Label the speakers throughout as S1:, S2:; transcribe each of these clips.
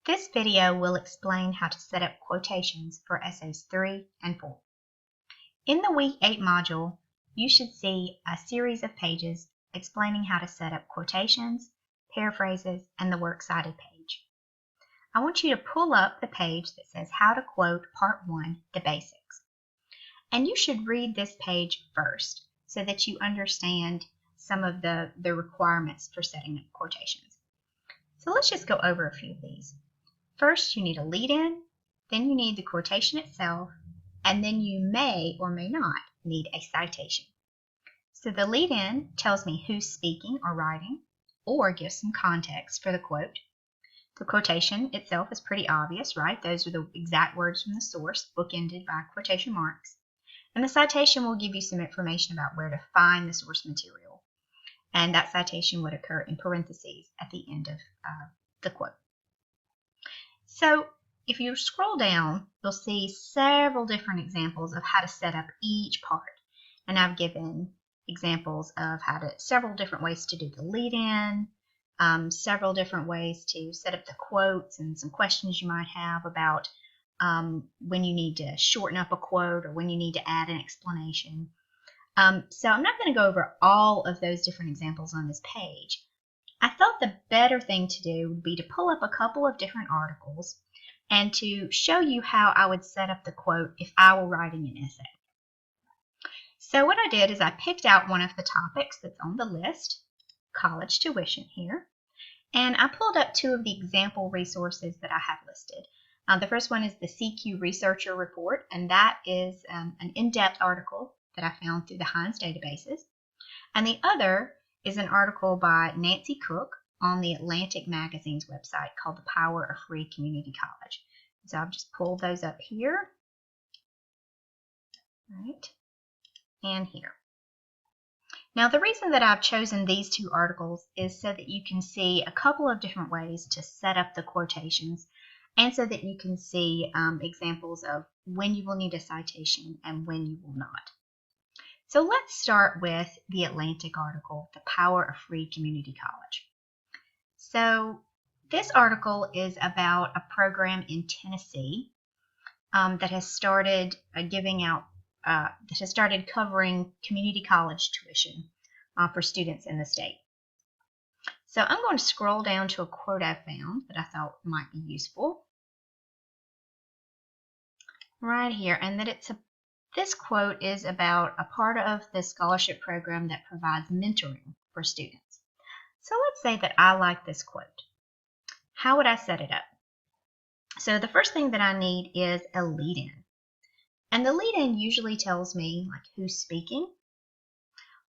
S1: This video will explain how to set up quotations for essays 3 and 4. In the Week 8 module, you should see a series of pages explaining how to set up quotations, paraphrases, and the works cited page. I want you to pull up the page that says How to Quote Part 1, The Basics. And you should read this page first so that you understand some of the requirements for setting up quotations. So let's just go over a few of these. First, you need a lead-in, then you need the quotation itself, and then you may or may not need a citation. So the lead-in tells me who's speaking or writing, or gives some context for the quote. The quotation itself is pretty obvious, right? Those are the exact words from the source, bookended by quotation marks. And the citation will give you some information about where to find the source material. And that citation would occur in parentheses at the end of the quote. So if you scroll down, you'll see several different examples of how to set up each part. And I've given examples of several different ways to do the lead-in, several different ways to set up the quotes, and some questions you might have about when you need to shorten up a quote or when you need to add an explanation. So I'm not going to go over all of those different examples on this page. I thought the better thing to do would be to pull up a couple of different articles and to show you how I would set up the quote if I were writing an essay. So what I did is I picked out one of the topics that's on the list, college tuition here, and I pulled up two of the example resources that I have listed. The first one is the CQ Researcher Report, and that is an in-depth article that I found through the Hines databases. And the other is an article by Nancy Cook on the Atlantic Magazine's website called The Power of Free Community College. So I've just pulled those up here, right, and here. Now the reason that I've chosen these two articles is so that you can see a couple of different ways to set up the quotations, and so that you can see examples of when you will need a citation and when you will not. So let's start with the Atlantic article, The Power of Free Community College. So this article is about a program in Tennessee that has started covering community college tuition for students in the state. So I'm going to scroll down to a quote I found that I thought might be useful right here, and that this quote is about a part of the scholarship program that provides mentoring for students. So let's say that I like this quote. How would I set it up? So the first thing that I need is a lead-in. And the lead-in usually tells me like who's speaking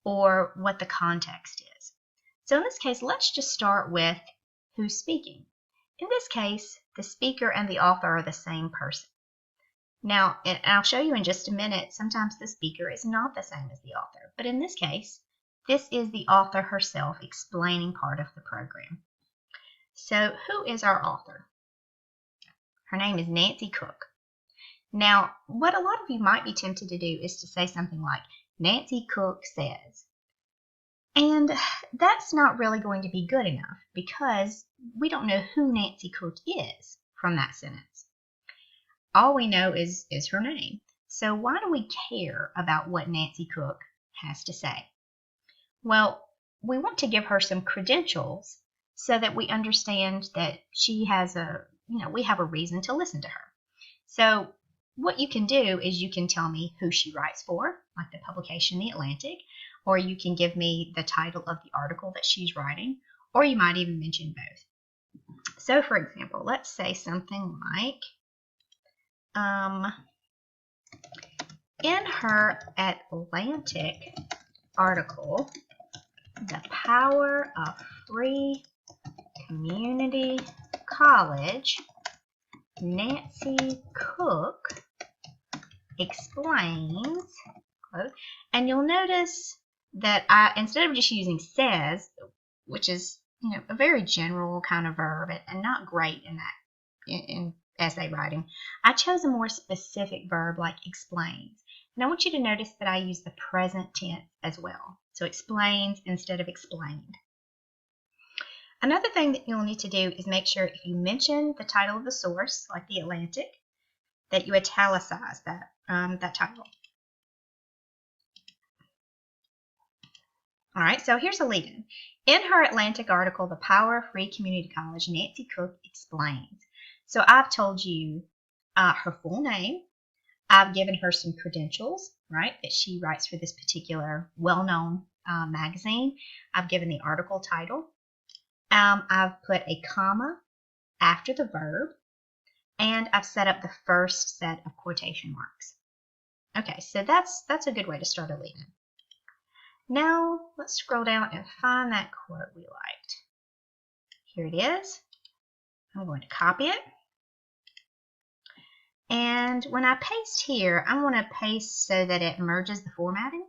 S1: or what the context is. So in this case, let's just start with who's speaking. In this case, the speaker and the author are the same person. Now, and I'll show you in just a minute, sometimes the speaker is not the same as the author. But in this case, this is the author herself explaining part of the program. So who is our author? Her name is Nancy Cook. Now, what a lot of you might be tempted to do is to say something like, Nancy Cook says. And that's not really going to be good enough because we don't know who Nancy Cook is from that sentence. All we know is her name. So why do we care about what Nancy Cook has to say? Well, we want to give her some credentials so that we understand that she has we have a reason to listen to her. So what you can do is you can tell me who she writes for, like the publication The Atlantic, or you can give me the title of the article that she's writing, or you might even mention both. So for example, let's say something like, in her Atlantic article, The Power of Free Community College, Nancy Cook explains, quote, and you'll notice that instead of just using says, which is a very general kind of verb and not great in essay writing, I chose a more specific verb like explains. And I want you to notice that I use the present tense as well. So explains instead of explained. Another thing that you'll need to do is make sure if you mention the title of the source, like the Atlantic, that you italicize that title. All right, so here's a lead-in. In her Atlantic article, The Power of Free Community College, Nancy Cook explains. So I've told you her full name. I've given her some credentials, right, that she writes for this particular well-known magazine. I've given the article title. I've put a comma after the verb, and I've set up the first set of quotation marks. Okay, so that's a good way to start a lead-in. Now, let's scroll down and find that quote we liked. Here it is. I'm going to copy it. And when I paste here, I want to paste so that it merges the formatting.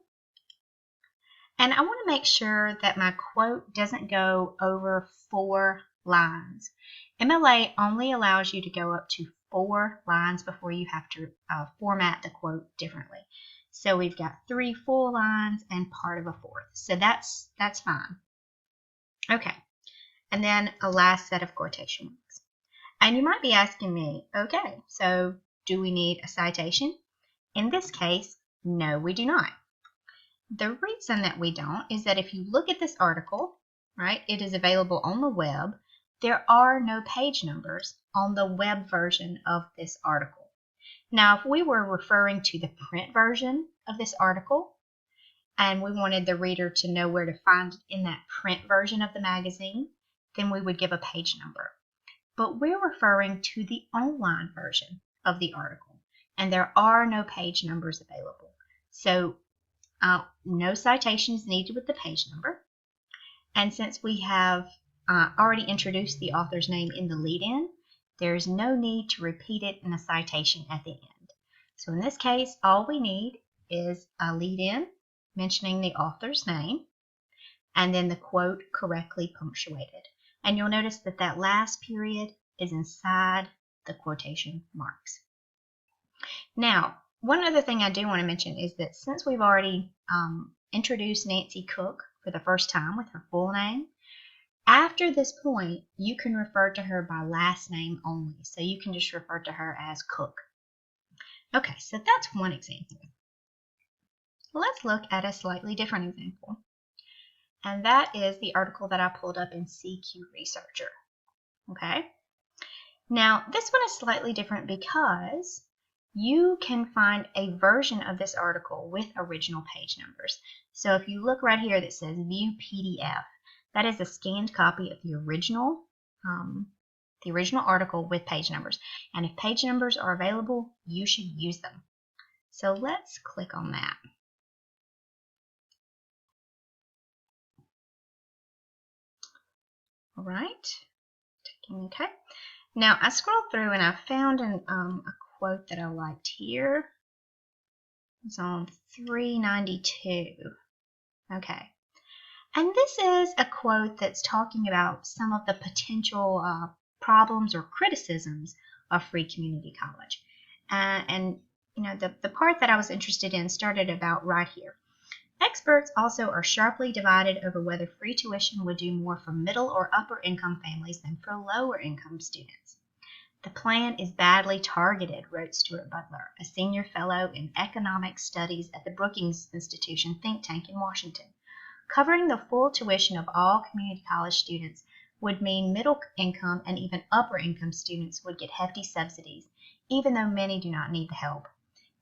S1: And I want to make sure that my quote doesn't go over 4 lines. MLA only allows you to go up to 4 lines before you have to format the quote differently. So we've got 3 full lines and part of a 4th. So that's fine. Okay. And then a last set of quotation marks. And you might be asking me, okay, so do we need a citation? In this case, no, we do not. The reason that we don't is that if you look at this article, right, it is available on the web. There are no page numbers on the web version of this article. Now, if we were referring to the print version of this article and we wanted the reader to know where to find it in that print version of the magazine, then we would give a page number. But we're referring to the online version of the article, and there are no page numbers available. So no citations needed with the page number. And since we have already introduced the author's name in the lead-in, there's no need to repeat it in a citation at the end. So in this case, all we need is a lead-in mentioning the author's name, and then the quote correctly punctuated. And you'll notice that that last period is inside the quotation marks. Now, one other thing I do want to mention is that since we've already introduced Nancy Cook for the first time with her full name, after this point, you can refer to her by last name only. So you can just refer to her as Cook. Okay, so that's one example. Let's look at a slightly different example. And that is the article that I pulled up in CQ Researcher. Okay? Now, this one is slightly different because you can find a version of this article with original page numbers. So if you look right here that says View PDF, that is a scanned copy of the original article with page numbers. And if page numbers are available, you should use them. So let's click on that. All right. Okay. Now I scrolled through and I found a quote that I liked here. It's on 392. Okay. And this is a quote that's talking about some of the potential problems or criticisms of free community college. And you know, the part that I was interested in started about right here. Experts also are sharply divided over whether free tuition would do more for middle or upper income families than for lower income students. The plan is badly targeted, wrote Stuart Butler, a senior fellow in economic studies at the Brookings Institution think tank in Washington. Covering the full tuition of all community college students would mean middle income and even upper income students would get hefty subsidies, even though many do not need the help.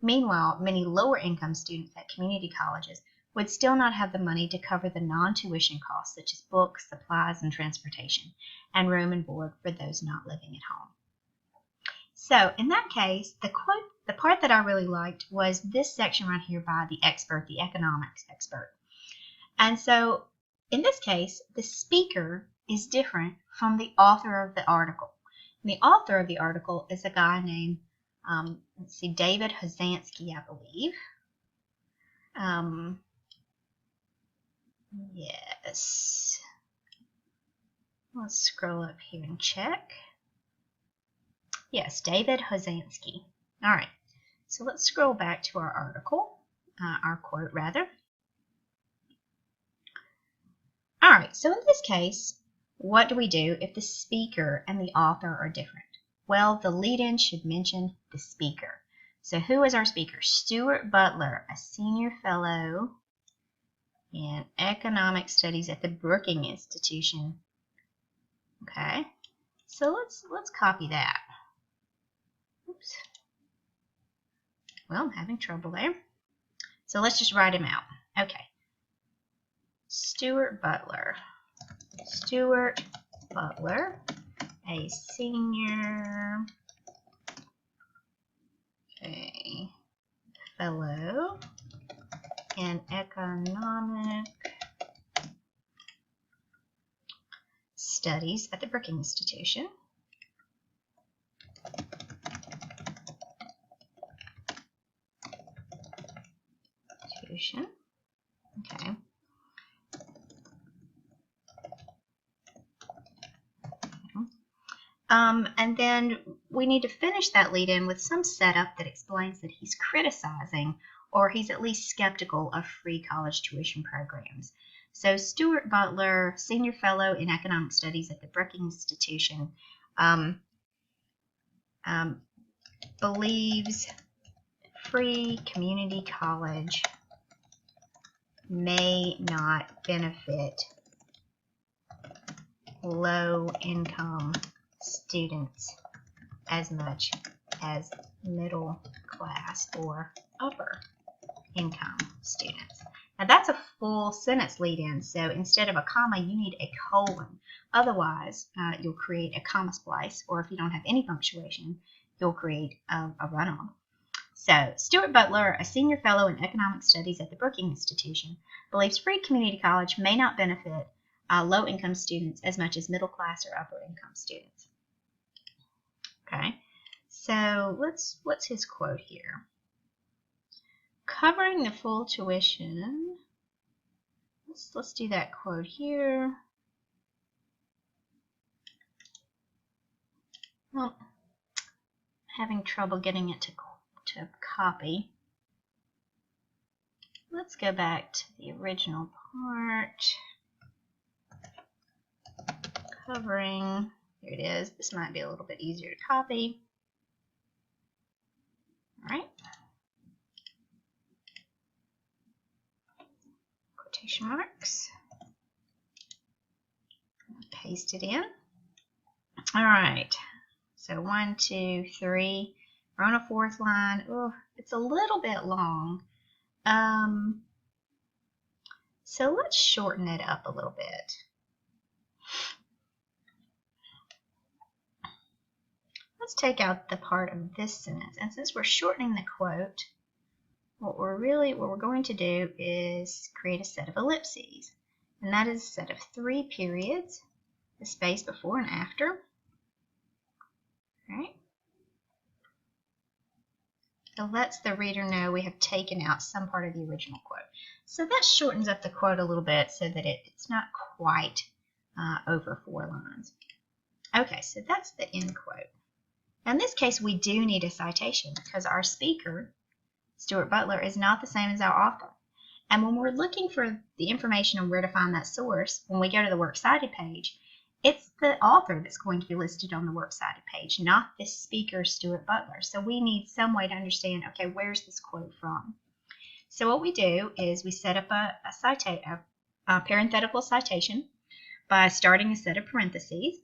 S1: Meanwhile, many lower income students at community colleges would still not have the money to cover the non-tuition costs such as books, supplies, and transportation, and room and board for those not living at home. So in that case, the part that I really liked was this section right here by the expert, the economics expert. And so in this case, the speaker is different from the author of the article. And the author of the article is a guy named, David Hozansky, I believe. Yes. Let's scroll up here and check. Yes, David Hozansky. All right. So let's scroll back to our article, our quote rather. All right. So in this case, what do we do if the speaker and the author are different? Well, the lead-in should mention the speaker. So who is our speaker? Stuart Butler, a senior fellow in economic studies at the Brookings Institution. Okay, so let's copy that. Oops. Well, I'm having trouble there. So let's just write him out. Okay. Stuart Butler. Stuart Butler, a senior fellow in economic studies at the Brookings Institution. Okay. And then we need to finish that lead-in with some setup that explains that he's criticizing or he's at least skeptical of free college tuition programs. So Stuart Butler, senior fellow in economic studies at the Brookings Institution, believes free community college may not benefit low-income students as much as middle class or upper income students. Now that's a full sentence lead-in, so instead of a comma you need a colon. Otherwise you'll create a comma splice, or if you don't have any punctuation you'll create a run-on. So Stuart Butler, a senior fellow in economic studies at the Brookings Institution, believes free community college may not benefit low-income students as much as middle class or upper income students. Okay, so what's his quote here? Covering the full tuition. Let's do that quote here. Well, having trouble getting it to copy. Let's go back to the original part. Covering, here it is. This might be a little bit easier to copy. All right. Quotation marks. Paste it in. All right. So 1, 2, 3. We're on a fourth line. Oh, it's a little bit long. So let's shorten it up a little bit. Let's take out the part of this sentence. And since we're shortening the quote, what we're going to do is create a set of ellipses. And that is a set of 3 periods, the space before and after. All right. It lets the reader know we have taken out some part of the original quote. So that shortens up the quote a little bit so that it's not quite over 4 lines. Okay, so that's the end quote. Now in this case, we do need a citation because our speaker, Stuart Butler, is not the same as our author. And when we're looking for the information on where to find that source, when we go to the Works Cited page, it's the author that's going to be listed on the Works Cited page, not the speaker, Stuart Butler. So we need some way to understand, okay, where's this quote from? So what we do is we set up a parenthetical citation by starting a set of parentheses.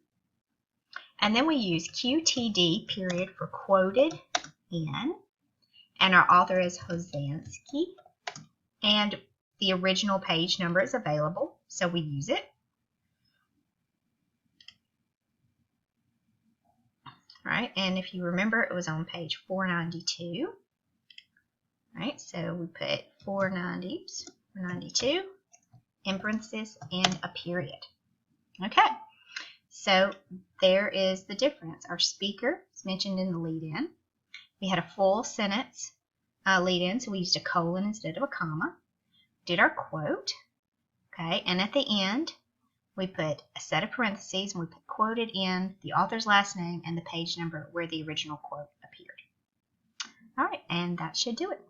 S1: And then we use QTD period for quoted in. And our author is Hosansky. And the original page number is available, so we use it. All right, and if you remember, it was on page 492. All right, so we put 492 in parentheses and a period. Okay, so there is the difference. Our speaker is mentioned in the lead-in. We had a full sentence lead-in, so we used a colon instead of a comma. Did our quote, okay, and at the end, we put a set of parentheses and we put quoted in, the author's last name, and the page number where the original quote appeared. All right, and that should do it.